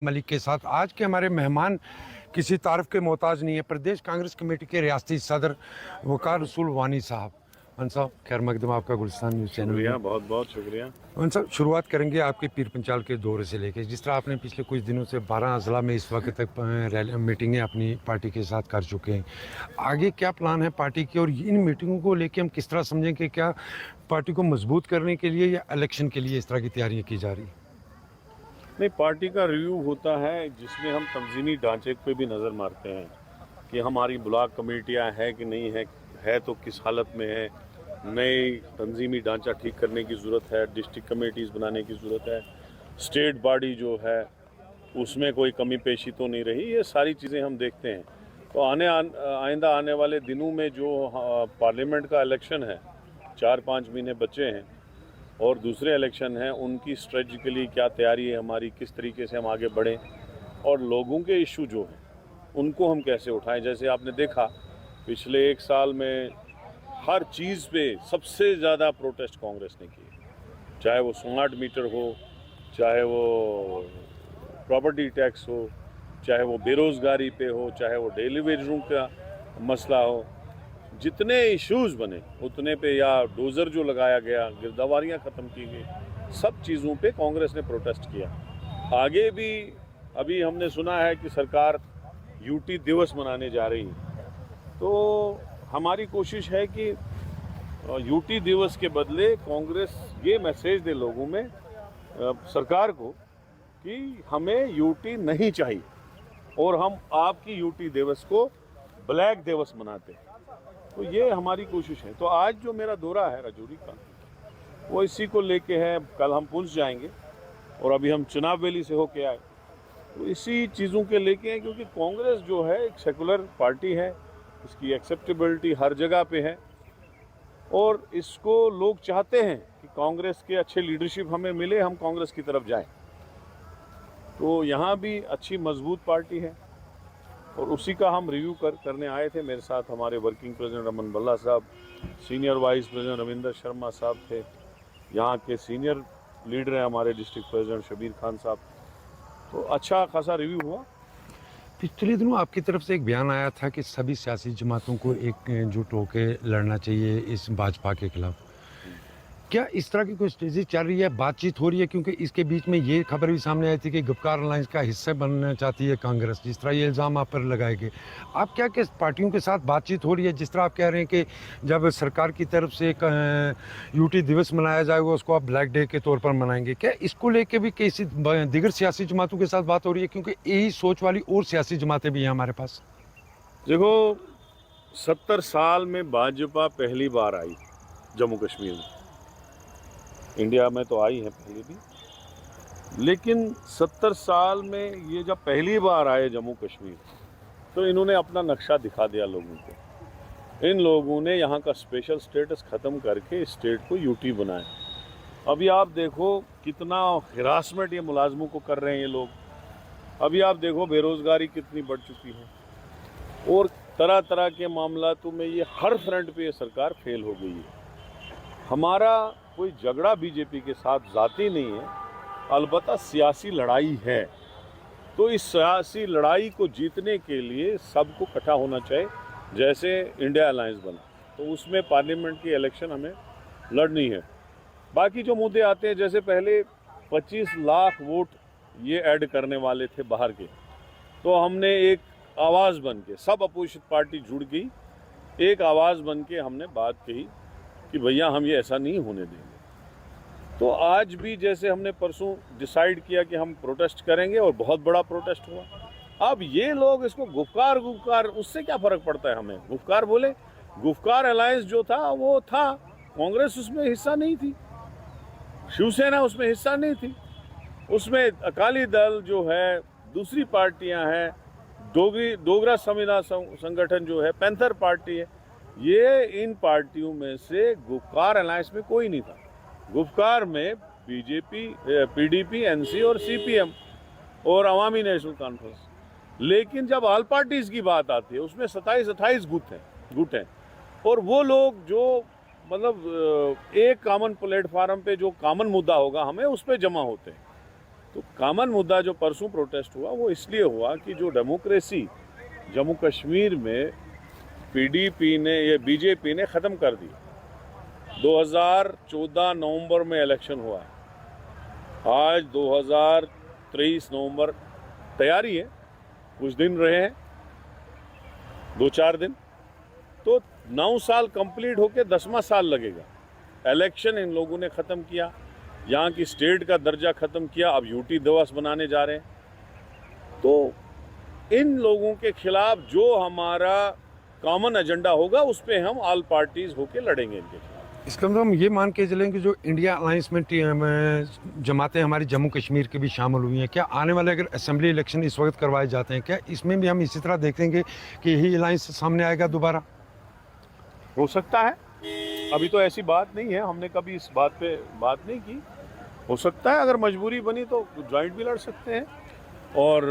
मलिक के साथ आज के हमारे मेहमान किसी तारीफ के मोहताज नहीं है। प्रदेश कांग्रेस कमेटी के रियासती सदर वकार रसूल वानी साहब। वन साहब खैर मकदम आपका गुलिस्तान न्यूज़ चैनल में। बहुत बहुत शुक्रिया। वन साहब शुरुआत करेंगे आपके पीर पंचाल के दौरे से लेकर, जिस तरह आपने पिछले कुछ दिनों से 12 अजला में इस वक्त तक मीटिंगें अपनी पार्टी के साथ कर चुके हैं। आगे क्या प्लान है पार्टी की, और इन मीटिंगों को लेकर हम किस तरह समझें कि क्या पार्टी को मजबूत करने के लिए या इलेक्शन के लिए इस तरह की तैयारियाँ की जा रही हैं? नहीं, पार्टी का रिव्यू होता है जिसमें हम तंजीमी ढांचे पे भी नज़र मारते हैं कि हमारी ब्लॉक कमेटियां है कि नहीं है तो किस हालत में है, नई तंजीमी ढांचा ठीक करने की ज़रूरत है, डिस्ट्रिक्ट कमेटीज़ बनाने की ज़रूरत है, स्टेट बॉडी जो है उसमें कोई कमी पेशी तो नहीं रही। ये सारी चीज़ें हम देखते हैं। तो आइंदा आने वाले दिनों में जो पार्लियामेंट का इलेक्शन है, 4-5 महीने बचे हैं और दूसरे इलेक्शन हैं, उनकी स्ट्रेटजिकली क्या तैयारी है हमारी, किस तरीके से हम आगे बढ़ें और लोगों के इशू जो हैं उनको हम कैसे उठाएं। जैसे आपने देखा पिछले 1 साल में हर चीज़ पे सबसे ज़्यादा प्रोटेस्ट कांग्रेस ने किए, चाहे वो स्मार्ट मीटर हो, चाहे वो प्रॉपर्टी टैक्स हो, चाहे वो बेरोज़गारी पे हो, चाहे वो डेली वेजरों का मसला हो। जितने इश्यूज़ बने उतने पे, या डोज़र जो लगाया गया, गिरदावरियाँ ख़त्म की गई, सब चीज़ों पे कांग्रेस ने प्रोटेस्ट किया। आगे भी अभी हमने सुना है कि सरकार यूटी दिवस मनाने जा रही है, तो हमारी कोशिश है कि यूटी दिवस के बदले कांग्रेस ये मैसेज दे लोगों में, सरकार को, कि हमें यूटी नहीं चाहिए और हम आपकी यूटी दिवस को ब्लैक दिवस मनाते हैं। तो ये हमारी कोशिश है। तो आज जो मेरा दौरा है राजौरी का, वो इसी को लेके है। कल हम पुंछ जाएंगे और अभी हम चुनाव वैली से होके आए, तो इसी चीज़ों के लेके हैं, क्योंकि कांग्रेस जो है एक सेकुलर पार्टी है, इसकी एक्सेप्टेबिलिटी हर जगह पे है और इसको लोग चाहते हैं कि कांग्रेस के अच्छे लीडरशिप हमें मिले, हम कांग्रेस की तरफ जाएं। तो यहाँ भी अच्छी मजबूत पार्टी है और उसी का हम रिव्यू करने आए थे। मेरे साथ हमारे वर्किंग प्रेसिडेंट रमन बल्ला साहब, senior vice president Ravinder Sharma साहब थे, यहाँ के सीनियर लीडर हैं हमारे डिस्ट्रिक्ट प्रेसिडेंट शबीर खान साहब। तो अच्छा खासा रिव्यू हुआ। पिछले दिनों आपकी तरफ से एक बयान आया था कि सभी सियासी जमातों को एकजुट होकर लड़ना चाहिए इस भाजपा के खिलाफ। क्या इस तरह की कोई स्ट्रेटजी चल रही है, बातचीत हो रही है? क्योंकि इसके बीच में ये खबर भी सामने आई थी कि गुपकार अलायंस का हिस्सा बनना चाहती है कांग्रेस, जिस तरह ये इल्ज़ाम आप पर लगाए गए। आप क्या किस पार्टियों के साथ बातचीत हो रही है? जिस तरह आप कह रहे हैं कि जब सरकार की तरफ से एक यूटी दिवस मनाया जाएगा उसको आप ब्लैक डे के तौर पर मनाएंगे, क्या इसको लेकर भी किसी दीगर सियासी जमातों के साथ बात हो रही है? क्योंकि यही सोच वाली और सियासी जमातें भी हैं हमारे पास। देखो, 70 साल में भाजपा पहली बार आई जम्मू कश्मीर में। इंडिया में तो आई है पहले भी, लेकिन 70 साल में ये जब पहली बार आए जम्मू कश्मीर, तो इन्होंने अपना नक्शा दिखा दिया लोगों को। इन लोगों ने यहाँ का स्पेशल स्टेटस ख़त्म करके स्टेट को यूटी बनाया। अभी आप देखो कितना हिरासमेंट ये मुलाजमों को कर रहे हैं ये लोग। अभी आप देखो बेरोज़गारी कितनी बढ़ चुकी है और तरह तरह के मामलातों में ये हर फ्रंट पे ये सरकार फेल हो गई है। हमारा कोई झगड़ा बीजेपी के साथ ज़ाती नहीं है, अलबत्ता सियासी लड़ाई है। तो इस सियासी लड़ाई को जीतने के लिए सबको इकट्ठा होना चाहिए। जैसे इंडिया अलायंस बना, तो उसमें पार्लियामेंट की इलेक्शन हमें लड़नी है। बाकी जो मुद्दे आते हैं, जैसे पहले 25 लाख वोट ये ऐड करने वाले थे बाहर के, तो हमने एक आवाज़ बन के, सब अपोजिशन पार्टी जुड़ गई, एक आवाज़ बन के हमने बात कही कि भैया हम ये ऐसा नहीं होने देंगे। तो आज भी जैसे हमने परसों डिसाइड किया कि हम प्रोटेस्ट करेंगे और बहुत बड़ा प्रोटेस्ट हुआ। अब ये लोग इसको गुफकार, उससे क्या फ़र्क पड़ता है हमें? गुफकार बोले, गुफकार अलायंस जो था वो था, कांग्रेस उसमें हिस्सा नहीं थी, शिवसेना उसमें हिस्सा नहीं थी, उसमें अकाली दल जो है, दूसरी पार्टियां हैं, डोगरा संगठन जो है, पैंथर पार्टी है, ये इन पार्टियों में से गुफकार अलायंस में कोई नहीं था। गुफकार में बीजेपी, पीडीपी, एनसी और सीपीएम और अवामी नेशनल कॉन्फ्रेंस। लेकिन जब ऑल पार्टीज की बात आती है उसमें 27-28 गुट हैं और वो लोग जो मतलब एक कॉमन प्लेटफार्म पे जो कॉमन मुद्दा होगा हमें उस पर जमा होते हैं। तो कॉमन मुद्दा जो परसों प्रोटेस्ट हुआ वो इसलिए हुआ कि जो डेमोक्रेसी जम्मू कश्मीर में पीडीपी ने या बीजेपी ने ख़त्म कर दी। 2014 नवंबर में इलेक्शन हुआ है, आज 2023 नवंबर, तैयारी है, कुछ दिन रहे हैं, 2-4 दिन, तो 9 साल कंप्लीट होके 10वां साल लगेगा। इलेक्शन इन लोगों ने ख़त्म किया, यहाँ की स्टेट का दर्जा ख़त्म किया, अब यूटी दिवस बनाने जा रहे हैं। तो इन लोगों के खिलाफ जो हमारा कॉमन एजेंडा होगा उस पर हम ऑल पार्टीज होके लड़ेंगे इनके खिलाफ। इसका मतलब हम ये मान के चलें कि जो इंडिया अलायंस में जमातें हमारी जम्मू कश्मीर की भी शामिल हुई हैं, क्या आने वाले अगर असेंबली इलेक्शन इस वक्त करवाए जाते हैं, क्या इसमें भी हम इसी तरह देखेंगे कि यही अलायंस सामने आएगा दोबारा? हो सकता है, अभी तो ऐसी बात नहीं है, हमने कभी इस बात पे बात नहीं की। हो सकता है अगर मजबूरी बनी तो ज्वाइंट भी लड़ सकते हैं और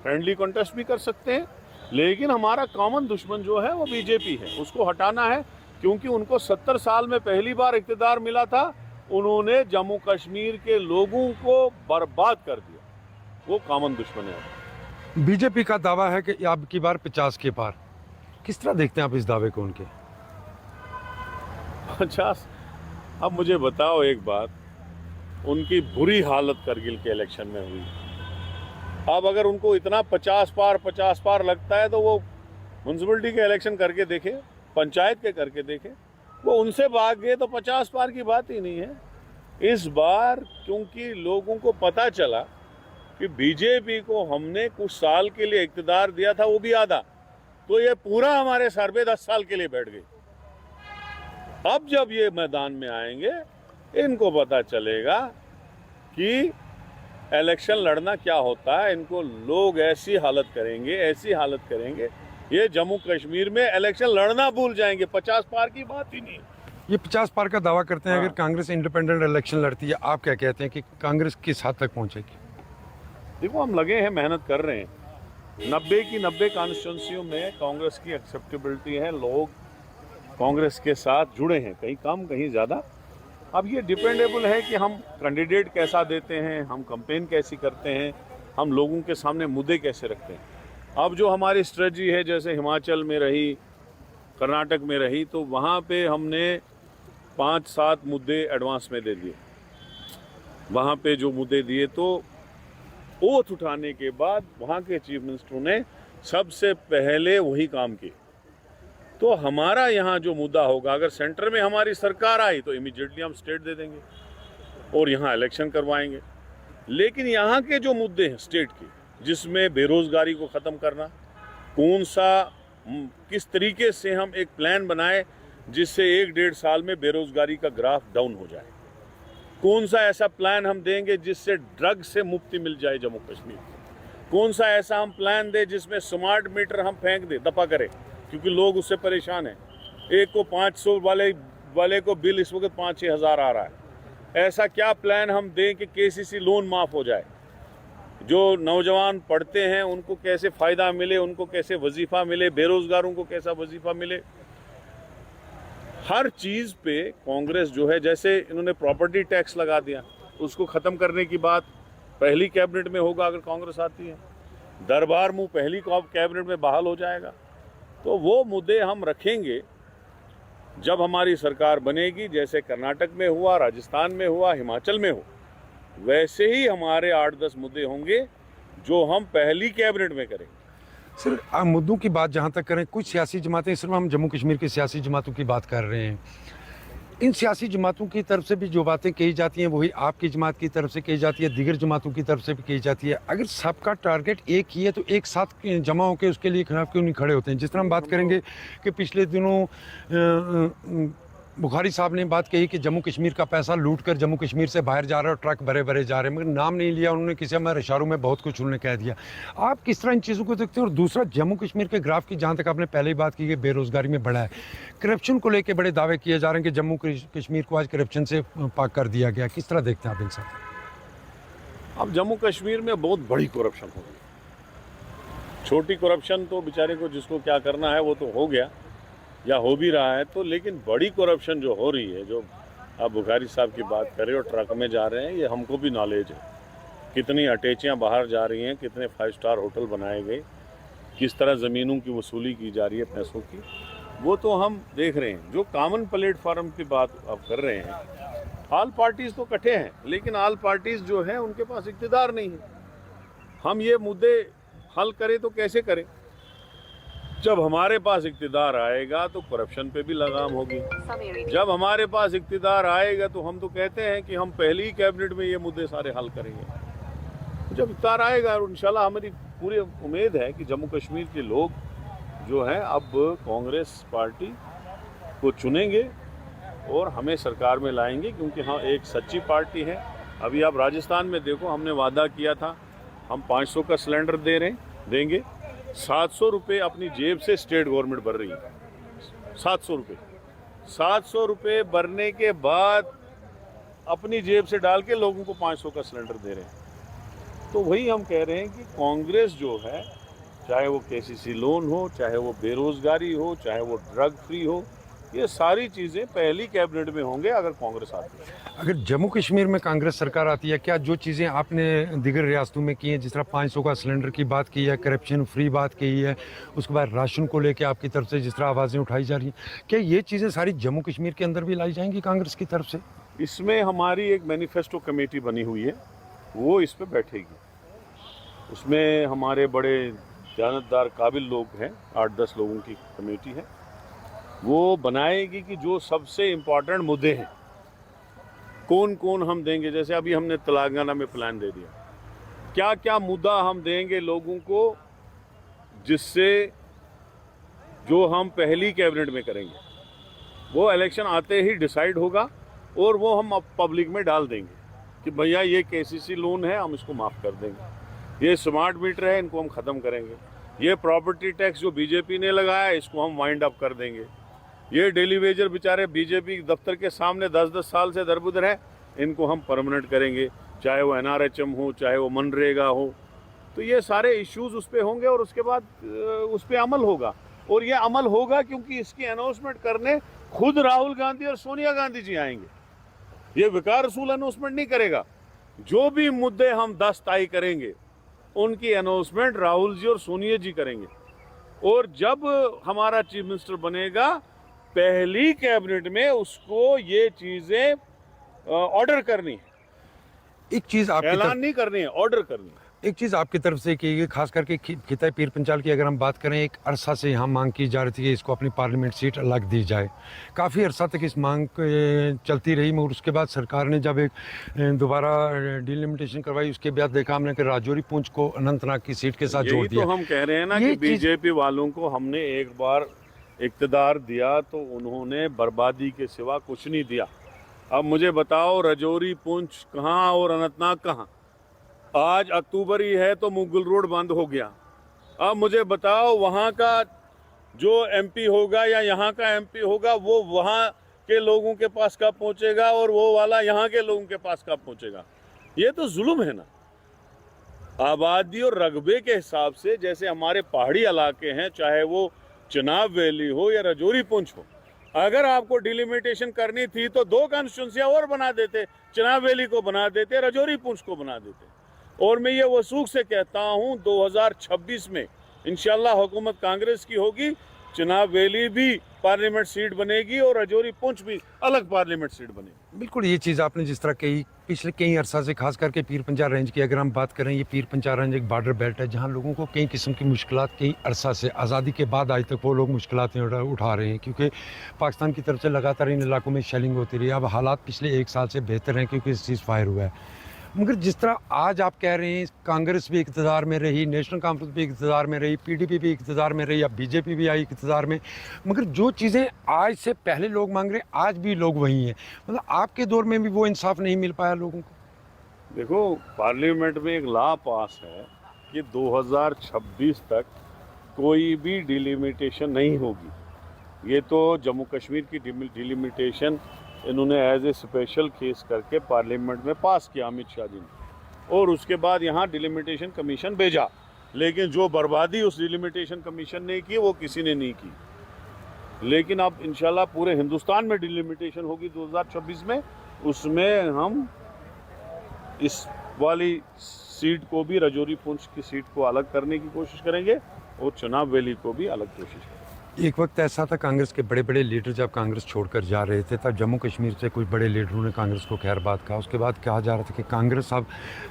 फ्रेंडली कॉन्टेस्ट भी कर सकते हैं, लेकिन हमारा कॉमन दुश्मन जो है वो बीजेपी है, उसको हटाना है, क्योंकि उनको 70 साल में पहली बार इक़्तिदार मिला था, उन्होंने जम्मू कश्मीर के लोगों को बर्बाद कर दिया, वो कॉमन दुश्मन है। बीजेपी का दावा है कि अब की बार 50 के पार, किस तरह देखते हैं आप इस दावे को उनके? 50? अब मुझे बताओ एक बात, उनकी बुरी हालत करगिल के इलेक्शन में हुई, अब अगर उनको इतना 50 पार लगता है तो वो म्यूनसिपलिटी के इलेक्शन करके देखे, पंचायत के करके देखे, वो उनसे भाग गए तो 50 पार की बात ही नहीं है। इस बार क्योंकि लोगों को पता चला कि बीजेपी को हमने कुछ साल के लिए इक़्तिदार दिया था, वो भी आधा, तो ये पूरा हमारे सर पे 10 साल के लिए बैठ गई। अब जब ये मैदान में आएंगे इनको पता चलेगा कि इलेक्शन लड़ना क्या होता है, इनको लोग ऐसी हालत करेंगे, ये जम्मू कश्मीर में इलेक्शन लड़ना भूल जाएंगे, 50 पार की बात ही नहीं। ये 50 पार का दावा करते हैं, हाँ। अगर कांग्रेस इंडिपेंडेंट इलेक्शन लड़ती है, आप क्या कहते हैं कि कांग्रेस किस हद तक पहुंचेगी? देखो, हम लगे हैं, मेहनत कर रहे हैं। 90 की 90 कॉन्स्टिट्यूंसियों में कांग्रेस की एक्सेप्टेबिलिटी है, लोग कांग्रेस के साथ जुड़े हैं, कहीं कम कहीं ज़्यादा। अब ये डिपेंडेबल है कि हम कैंडिडेट कैसा देते हैं, हम कैंपेन कैसी करते हैं, हम लोगों के सामने मुद्दे कैसे रखते हैं। अब जो हमारी स्ट्रेटजी है, जैसे हिमाचल में रही, कर्नाटक में रही, तो वहाँ पे हमने 5-7 मुद्दे एडवांस में दे दिए। वहाँ पे जो मुद्दे दिए तो ओथ उठाने के बाद वहाँ के चीफ मिनिस्टर ने सबसे पहले वही काम किए। तो हमारा यहाँ जो मुद्दा होगा, अगर सेंटर में हमारी सरकार आई तो इमीडिएटली हम स्टेट दे देंगे और यहाँ इलेक्शन करवाएंगे। लेकिन यहाँ के जो मुद्दे हैं स्टेट के, जिसमें बेरोज़गारी को ख़त्म करना, किस तरीके से हम एक प्लान बनाए जिससे 1-1.5 साल में बेरोज़गारी का ग्राफ डाउन हो जाए, कौन सा ऐसा प्लान हम देंगे जिससे ड्रग से मुक्ति मिल जाए जम्मू कश्मीर, कौन सा ऐसा हम प्लान दें जिसमें स्मार्ट मीटर हम फेंक दें, दफा करें, क्योंकि लोग उससे परेशान हैं। एक को 500 वाले को बिल इस वक्त 5-6 हज़ार आ रहा है। ऐसा क्या प्लान हम दें कि केसीसी लोन माफ़ हो जाए, जो नौजवान पढ़ते हैं उनको कैसे फ़ायदा मिले, उनको कैसे वजीफ़ा मिले, बेरोज़गारों को कैसा वजीफ़ा मिले। हर चीज़ पे कांग्रेस जो है, जैसे इन्होंने प्रॉपर्टी टैक्स लगा दिया, उसको ख़त्म करने की बात पहली कैबिनेट में होगा अगर कांग्रेस आती है। दरबार मुँह पहली कैबिनेट में बहाल हो जाएगा। तो वो मुद्दे हम रखेंगे जब हमारी सरकार बनेगी, जैसे कर्नाटक में हुआ, राजस्थान में हुआ, हिमाचल में हो, वैसे ही हमारे 8-10 मुद्दे होंगे जो हम पहली कैबिनेट में करेंगे। सर, आप मुद्दों की बात जहाँ तक करें, कुछ सियासी जमातें, सिर्फ हम जम्मू कश्मीर की सियासी जमातों की बात कर रहे हैं, इन सियासी जमातों की तरफ से भी जो बातें कही जाती हैं वही आपकी जमात की तरफ से कही जाती है, दीगर जमातों की तरफ से भी कही जाती है। अगर सबका टारगेट एक ही है तो एक साथ जमा होकर उसके लिए खिलाफ क्यों नहीं खड़े होते हैं? जिस तरह हम बात करेंगे कि पिछले दिनों बुखारी साहब ने बात कही कि जम्मू कश्मीर का पैसा लूट कर जम्मू कश्मीर से बाहर जा रहा है और ट्रक भरे भरे जा रहे हैं, मगर नाम नहीं लिया उन्होंने, किसी हमारे इशारों में बहुत कुछ उन्होंने कह दिया। आप किस तरह इन चीज़ों को देखते हैं? और दूसरा, जम्मू कश्मीर के ग्राफ की जहाँ तक आपने पहले ही बात की कि बेरोज़गारी में बढ़ा है, करप्शन को लेकर बड़े दावे किए जा रहे हैं कि जम्मू कश्मीर को आज करप्शन से पाक कर दिया गया, किस तरह देखते हैं आप इन सब? अब जम्मू कश्मीर में बहुत बड़ी करप्शन हो गई। छोटी करप्शन तो बेचारे को जिसको क्या करना है वो तो हो गया या हो भी रहा है, तो लेकिन बड़ी करप्शन जो हो रही है, जो आप बुखारी साहब की बात करें और ट्रक में जा रहे हैं, ये हमको भी नॉलेज है। कितनी अटैचियाँ बाहर जा रही हैं, कितने 5 स्टार होटल बनाए गए, किस तरह ज़मीनों की वसूली की जा रही है पैसों की, वो तो हम देख रहे हैं। जो कॉमन प्लेटफार्म की बात आप कर रहे हैं, ऑल पार्टीज़ तो इकट्ठे हैं, लेकिन ऑल पार्टीज़ जो है उनके पास इक़्तिदार नहीं है। हम ये मुद्दे हल करें तो कैसे करें? जब हमारे पास इक़्तिदार आएगा तो करप्शन पे भी लगाम होगी। जब हमारे पास इक़्तिदार आएगा तो हम तो कहते हैं कि हम पहली ही कैबिनेट में ये मुद्दे सारे हल करेंगे। जब इक़्तिदार आएगा, और इंशाल्लाह हमारी पूरी उम्मीद है कि जम्मू कश्मीर के लोग जो हैं अब कांग्रेस पार्टी को चुनेंगे और हमें सरकार में लाएंगे, क्योंकि हाँ एक सच्ची पार्टी है। अभी आप राजस्थान में देखो, हमने वादा किया था हम 500 का सिलेंडर देंगे। 700 रुपये अपनी जेब से स्टेट गवर्नमेंट भर रही है। 700 रुपये 700 रुपये भरने के बाद अपनी जेब से डाल के लोगों को 500 का सिलेंडर दे रहे हैं। तो वही हम कह रहे हैं कि कांग्रेस जो है, चाहे वो केसीसी लोन हो, चाहे वो बेरोजगारी हो, चाहे वो ड्रग फ्री हो, ये सारी चीज़ें पहली कैबिनेट में होंगे अगर कांग्रेस आती है। अगर जम्मू कश्मीर में कांग्रेस सरकार आती है, क्या जो चीज़ें आपने दीगर रियासतों में की हैं, जिस तरह 500 का सिलेंडर की बात की है, करप्शन फ्री बात की है, उसके बाद राशन को लेकर आपकी तरफ से जिस तरह आवाज़ें उठाई जा रही हैं, क्या ये चीज़ें सारी जम्मू कश्मीर के अंदर भी लाई जाएंगी कांग्रेस की तरफ से? इसमें हमारी एक मैनिफेस्टो कमेटी बनी हुई है, वो इस पर बैठेगी। उसमें हमारे बड़े जानतदार काबिल लोग हैं, 8-10 लोगों की कमेटी है, वो बनाएगी कि जो सबसे इम्पोर्टेंट मुद्दे हैं कौन कौन हम देंगे। जैसे अभी हमने तेलंगाना में प्लान दे दिया, क्या क्या मुद्दा हम देंगे लोगों को, जिससे जो हम पहली कैबिनेट में करेंगे वो इलेक्शन आते ही डिसाइड होगा, और वो हम अब पब्लिक में डाल देंगे कि भैया ये केसीसी लोन है, हम इसको माफ़ कर देंगे, ये स्मार्ट मीटर है, इनको हम ख़त्म करेंगे, ये प्रॉपर्टी टैक्स जो बीजेपी ने लगाया है इसको हम वाइंड अप कर देंगे, ये डेली वेजर बेचारे बीजेपी दफ्तर के सामने 10-10 साल से दरबुदर है, इनको हम परमानेंट करेंगे, चाहे वो एनआरएचएम हो, चाहे वो मनरेगा हो। तो ये सारे इश्यूज उस पर होंगे और उसके बाद उस पर अमल होगा। और ये अमल होगा क्योंकि इसकी अनाउंसमेंट करने खुद राहुल गांधी और सोनिया गांधी जी आएंगे। ये विकार रसूल अनाउंसमेंट नहीं करेगा। जो भी मुद्दे हम 10 तय करेंगे उनकी अनाउंसमेंट राहुल जी और सोनिया जी करेंगे। और जब हमारा चीफ मिनिस्टर बनेगा, पहली कैबिनेट में उसको ये चीजें ऑर्डर करनी है। एक चीज़ आपकी ऐलान नहीं करनी है, ऑर्डर करनी है। एक चीज़ आपकी तरफ से की गई, खास करके खिताई पीर पंचाल की अगर हम बात करें, एक अरसा से यहाँ मांग की जा रही थी कि इसको अपनी पार्लियामेंट सीट अलग दी जाए। काफ़ी अरसा तक इस मांग चलती रही, मगर उसके बाद सरकार ने जब एक दोबारा डिलिमिटेशन करवाई, उसके बाद देखा हमने कि राजौरी पुंछ को अनंतनाग की सीट के साथ जोड़ दिया। तो हम कह रहे हैं ना कि बीजेपी वालों को हमने एक बार इक़्तिदार दिया तो उन्होंने बर्बादी के सिवा कुछ नहीं दिया। अब मुझे बताओ, राजौरी पुंछ कहाँ और अनंतनाग कहाँ? आज अक्टूबर ही है तो मुगल रोड बंद हो गया। अब मुझे बताओ, वहाँ का जो एमपी होगा या यहाँ का एमपी होगा, वो वहाँ के लोगों के पास कब पहुँचेगा और वो वाला यहाँ के लोगों के पास कब पहुँचेगा? ये तो जुल्म है ना। आबादी और रकबे के हिसाब से जैसे हमारे पहाड़ी इलाके हैं, चाहे वो चिनाब वैली हो या राजौरी पुंछ हो, अगर आपको डिलिमिटेशन करनी थी तो 2 कॉन्स्टिट्यूंसियां और बना देते, चिनाब वैली को बना देते, राजौरी पुंछ को बना देते। और मैं ये वसूख से कहता हूँ 2026 में इंशाल्लाह हुकूमत कांग्रेस की होगी, चिनाब वैली भी पार्लियामेंट सीट बनेगी और राजौरी पुंछ भी अलग पार्लियामेंट सीट बनेगी। बिल्कुल, ये चीज़ आपने जिस तरह कही, पिछले कई अरसा से खास करके पीर पंचाल रेंज की अगर हम बात करें, ये पीर पंचाल रेंज एक बॉर्डर बेल्ट है जहाँ लोगों को कई किस्म की मुश्किलात कई अरसा से, आज़ादी के बाद आज तक वो लोग मुश्किलातें उठा रहे हैं, क्योंकि पाकिस्तान की तरफ से लगातार इन इलाकों में शेलिंग होती रही। अब हालात पिछले 1 साल से बेहतर हैं क्योंकि सीज़ फायर हुआ है। मगर जिस तरह आज आप कह रहे हैं, कांग्रेस भी इक़्तिदार में रही, नेशनल कॉन्फ्रेंस भी इक़्तिदार में रही, पीडीपी भी इक़्तिदार में रही, अब बीजेपी भी आई इक़्तिदार में, मगर जो चीज़ें आज से पहले लोग मांग रहे हैं आज भी लोग वही हैं। मतलब आपके दौर में भी वो इंसाफ नहीं मिल पाया लोगों को? देखो, पार्लियामेंट में एक लॉ पास है कि 2026 तक कोई भी डिलिमिटेशन नहीं होगी। ये तो जम्मू कश्मीर की डिलिमिटेशन इन्होंने एज ए स्पेशल केस करके पार्लियामेंट में पास किया अमित शाह जी ने, और उसके बाद यहाँ डिलिमिटेशन कमीशन भेजा। लेकिन जो बर्बादी उस डिलिमिटेशन कमीशन ने की वो किसी ने नहीं की। लेकिन अब इंशाल्लाह पूरे हिंदुस्तान में डिलिमिटेशन होगी 2026 में। उसमें हम इस वाली सीट को भी, राजौरी पुंछ की सीट को अलग करने की कोशिश करेंगे और चुनाव वैली को भी अलग कोशिश करेंगे। एक वक्त ऐसा था कांग्रेस के बड़े बड़े लीडर जब कांग्रेस छोड़कर जा रहे थे तब जम्मू कश्मीर से कुछ बड़े लीडरों ने कांग्रेस को खैर बात कहा। उसके बाद कहा जा रहा था कि कांग्रेस अब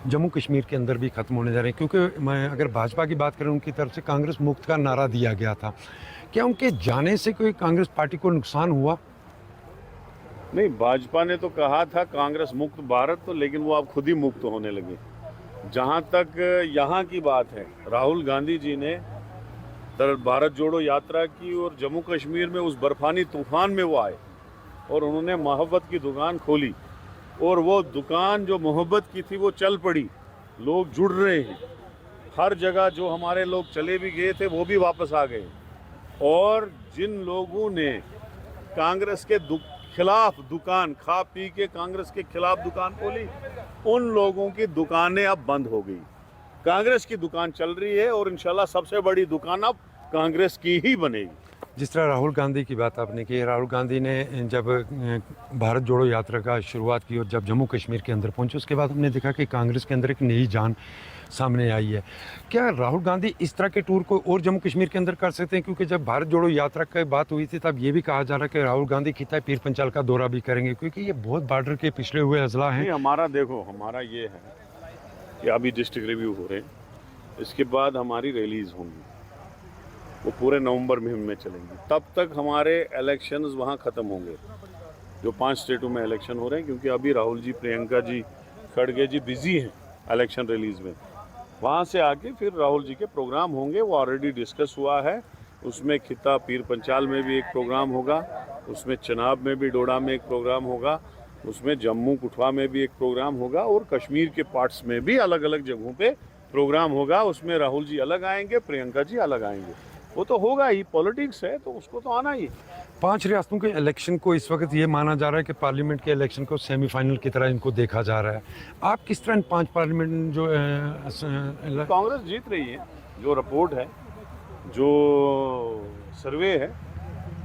जम्मू कश्मीर के अंदर भी ख़त्म होने जा रही है, क्योंकि मैं अगर भाजपा की बात करें उनकी तरफ से कांग्रेस मुक्त का नारा दिया गया था। क्या उनके जाने से कोई कांग्रेस पार्टी को नुकसान हुआ? नहीं, भाजपा ने तो कहा था कांग्रेस मुक्त भारत, तो लेकिन वो अब खुद ही मुक्त होने लगे। जहाँ तक यहाँ की बात है, राहुल गांधी जी ने भारत जोड़ो यात्रा की और जम्मू कश्मीर में उस बर्फानी तूफान में वो आए और उन्होंने मोहब्बत की दुकान खोली और वो दुकान जो मोहब्बत की थी वो चल पड़ी। लोग जुड़ रहे हैं, हर जगह जो हमारे लोग चले भी गए थे वो भी वापस आ गए। और जिन लोगों ने कांग्रेस के खिलाफ दुकान, खा पी के कांग्रेस के खिलाफ दुकान खोली, उन लोगों की दुकानें अब बंद हो गई। कांग्रेस की दुकान चल रही है और इंशाल्लाह सबसे बड़ी दुकान अब कांग्रेस की ही बनेगी। जिस तरह राहुल गांधी की बात आपने की, राहुल गांधी ने जब भारत जोड़ो यात्रा का शुरुआत की और जब जम्मू कश्मीर के अंदर पहुंचे उसके बाद हमने देखा कि कांग्रेस के अंदर एक नई जान सामने आई है। क्या राहुल गांधी इस तरह के टूर को और जम्मू कश्मीर के अंदर कर सकते हैं? क्योंकि जब भारत जोड़ो यात्रा की बात हुई थी तब ये भी कहा जा रहा है कि राहुल गांधी खिता पीर पंचाल का दौरा भी करेंगे, क्योंकि ये बहुत बॉर्डर के पिछड़े हुए अजला हैं। हमारा ये है कि अभी डिस्ट्रिक्ट रिव्यू हो रहे हैं, इसके बाद हमारी रैलीज होंगी, वो पूरे नवंबर में चलेंगी। तब तक हमारे इलेक्शंस वहाँ ख़त्म होंगे, जो 5 स्टेटों में इलेक्शन हो रहे हैं, क्योंकि अभी राहुल जी, प्रियंका जी, खड़गे जी बिजी हैं इलेक्शन रिलीज में। वहाँ से आके फिर राहुल जी के प्रोग्राम होंगे, वो ऑलरेडी डिस्कस हुआ है। उसमें खिता पीर पंचाल में भी एक प्रोग्राम होगा, उसमें चनाब में भी, डोडा में एक प्रोग्राम होगा, उसमें जम्मू कठुआ में भी एक प्रोग्राम होगा और कश्मीर के पार्ट्स में भी अलग अलग जगहों पे प्रोग्राम होगा। उसमें राहुल जी अलग आएंगे, प्रियंका जी अलग आएंगे। वो तो होगा ही, पॉलिटिक्स है तो उसको तो आना ही है। 5 रियासतों के इलेक्शन को इस वक्त ये माना जा रहा है कि पार्लियामेंट के इलेक्शन को सेमीफाइनल की तरह इनको देखा जा रहा है। आप किस तरह इन 5 पार्लियामेंट जो कांग्रेस जीत रही है, जो रिपोर्ट है, जो सर्वे है,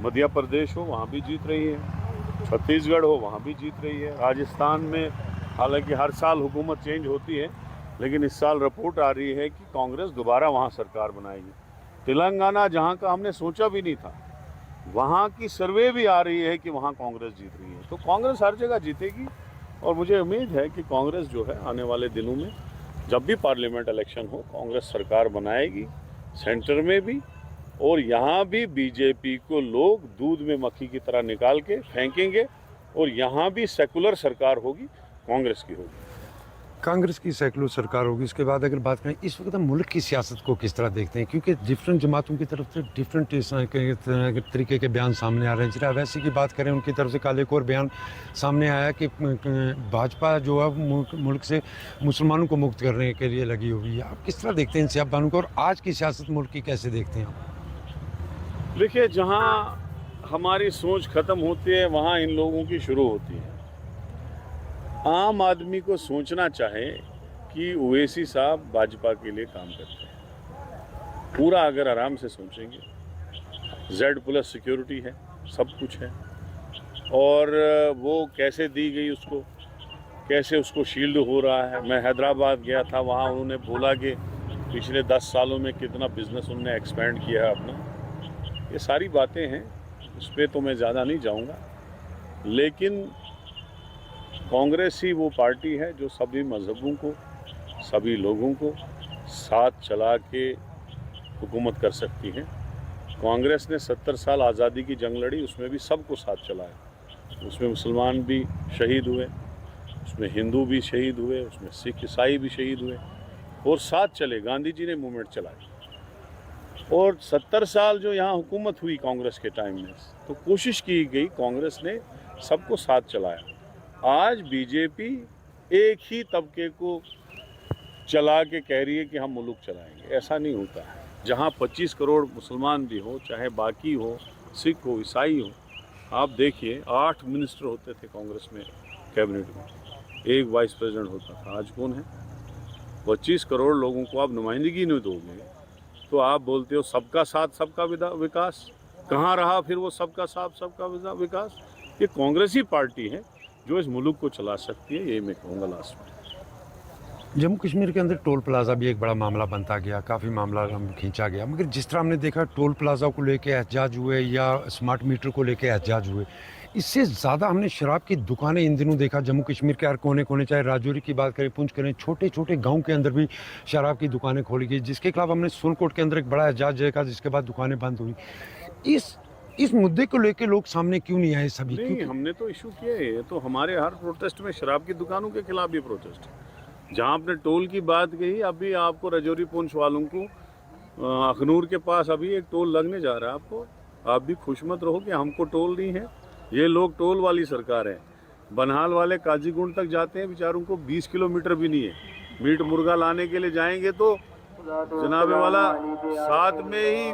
मध्य प्रदेश हो वहाँ भी जीत रही है, छत्तीसगढ़ हो वहाँ भी जीत रही है, राजस्थान में हालांकि हर साल हुकूमत चेंज होती है लेकिन इस साल रिपोर्ट आ रही है कि कांग्रेस दोबारा वहाँ सरकार बनाएगी। तेलंगाना, जहाँ का हमने सोचा भी नहीं था, वहाँ की सर्वे भी आ रही है कि वहाँ कांग्रेस जीत रही है। तो कांग्रेस हर जगह जीतेगी और मुझे उम्मीद है कि कांग्रेस जो है आने वाले दिनों में जब भी पार्लियामेंट इलेक्शन हो, कांग्रेस सरकार बनाएगी, सेंटर में भी और यहाँ भी बीजेपी को लोग दूध में मक्खी की तरह निकाल के फेंकेंगे और यहाँ भी सेकुलर सरकार होगी, कांग्रेस की होगी। कांग्रेस की सेकुलर सरकार होगी। इसके बाद अगर बात करें इस वक्त हम मुल्क की सियासत को किस तरह देखते हैं, क्योंकि डिफरेंट जमातों की तरफ से डिफरेंट तरीके के बयान सामने आ रहे हैं। जरा वैसे की बात करें, उनकी तरफ से कल एक और बयान सामने आया कि भाजपा जो है मुल्क से मुसलमानों को मुक्त करने के लिए लगी हुई है। आप किस तरह देखते हैं इन सियासत बयानों को और आज की सियासत मुल्क की कैसे देखते हैं आप? देखिए, जहाँ हमारी सोच ख़त्म होती है वहाँ इन लोगों की शुरू होती है। आम आदमी को सोचना चाहे कि ओवैसी साहब भाजपा के लिए काम करते हैं, पूरा अगर आराम से सोचेंगे, Z+ सिक्योरिटी है, सब कुछ है, और वो कैसे दी गई उसको, कैसे उसको शील्ड हो रहा है। मैं हैदराबाद गया था, वहाँ उन्होंने बोला कि पिछले 10 सालों में कितना बिजनेस उन्होंने एक्सपेंड किया है अपना। ये सारी बातें हैं, उस पर तो मैं ज़्यादा नहीं जाऊँगा, लेकिन कांग्रेस ही वो पार्टी है जो सभी मजहबों को, सभी लोगों को साथ चला के हुकूमत कर सकती है। कांग्रेस ने 70 साल आज़ादी की जंग लड़ी, उसमें भी सबको साथ चलाया। उसमें मुसलमान भी शहीद हुए, उसमें हिंदू भी शहीद हुए, उसमें सिख ईसाई भी शहीद हुए और साथ चले। गांधी जी ने मूवमेंट चलाई और 70 साल जो यहाँ हुकूमत हुई कांग्रेस के टाइम में, तो कोशिश की गई, कांग्रेस ने सबको साथ चलाया। आज बीजेपी एक ही तबके को चला के कह रही है कि हम मुल्क चलाएंगे। ऐसा नहीं होता है। जहाँ 25 करोड़ मुसलमान भी हो, चाहे बाकी हो, सिख हो, ईसाई हो, आप देखिए 8 मिनिस्टर होते थे कांग्रेस में कैबिनेट में, 1 वाइस प्रेसिडेंट होता था। आज कौन है? 25 करोड़ लोगों को आप नुमाइंदगी नहीं दोगे तो आप बोलते हो सबका साथ सबका विकास। कहाँ रहा फिर वो सबका साथ सबका विकास? ये कांग्रेस ही पार्टी है जो इस मुल्क को चला सकती है, ये मैं कहूँगा लास्ट में। जम्मू कश्मीर के अंदर टोल प्लाज़ा भी एक बड़ा मामला बनता गया, काफ़ी मामला हम खींचा गया, मगर जिस तरह हमने देखा टोल प्लाज़ा को लेके एहतजाज हुए या स्मार्ट मीटर को लेके एहतजाज हुए, इससे ज़्यादा हमने शराब की दुकानें इन दिनों देखा जम्मू कश्मीर के हर कोने कोने, चाहे राजौरी की बात करें, पुंछ करें, छोटे छोटे गाँव के अंदर भी शराब की दुकानें खोली गई, जिसके खिलाफ हमने सुरकोट के अंदर एक बड़ा एहतजाज देखा, जिसके बाद दुकानें बंद हुई। इस मुद्दे को लेके लोग सामने क्यों नहीं आए सभी? नहीं, हमने तो इशू किया है, ये तो हमारे हर प्रोटेस्ट में शराब की दुकानों के खिलाफ भी प्रोटेस्ट है। जहाँ आपने टोल की बात कही, अभी आपको रजौरी पुंछ वालों को अखनूर के पास अभी एक टोल लगने जा रहा है आपको। आप भी खुश मत रहो कि हमको टोल नहीं है, ये लोग टोल वाली सरकार है। बनहाल वाले काजीगुंड तक जाते हैं, बेचारों को 20 किलोमीटर भी नहीं है। मीट मुर्गा लाने के लिए जाएंगे तो जनाबे वाला साथ में ही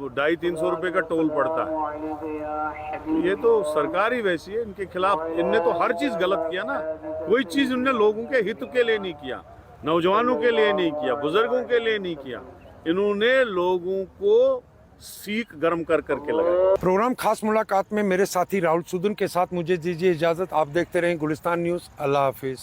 250-300 रुपये का टोल पड़ता है। ये तो सरकार ही वैसी है, इनके खिलाफ इनने तो हर चीज़ गलत किया ना। कोई चीज़ इनने लोगों के हित के लिए नहीं किया, नौजवानों के लिए नहीं किया, बुजुर्गों के लिए नहीं किया। इन्होंने लोगों को सीख गर्म कर करके लगाया। प्रोग्राम खास मुलाकात में मेरे साथी राहुल सुदन के साथ मुझे दीजिए इजाज़त। आप देखते रहें गुलिस्तान न्यूज़। अल्लाह हाफिज़।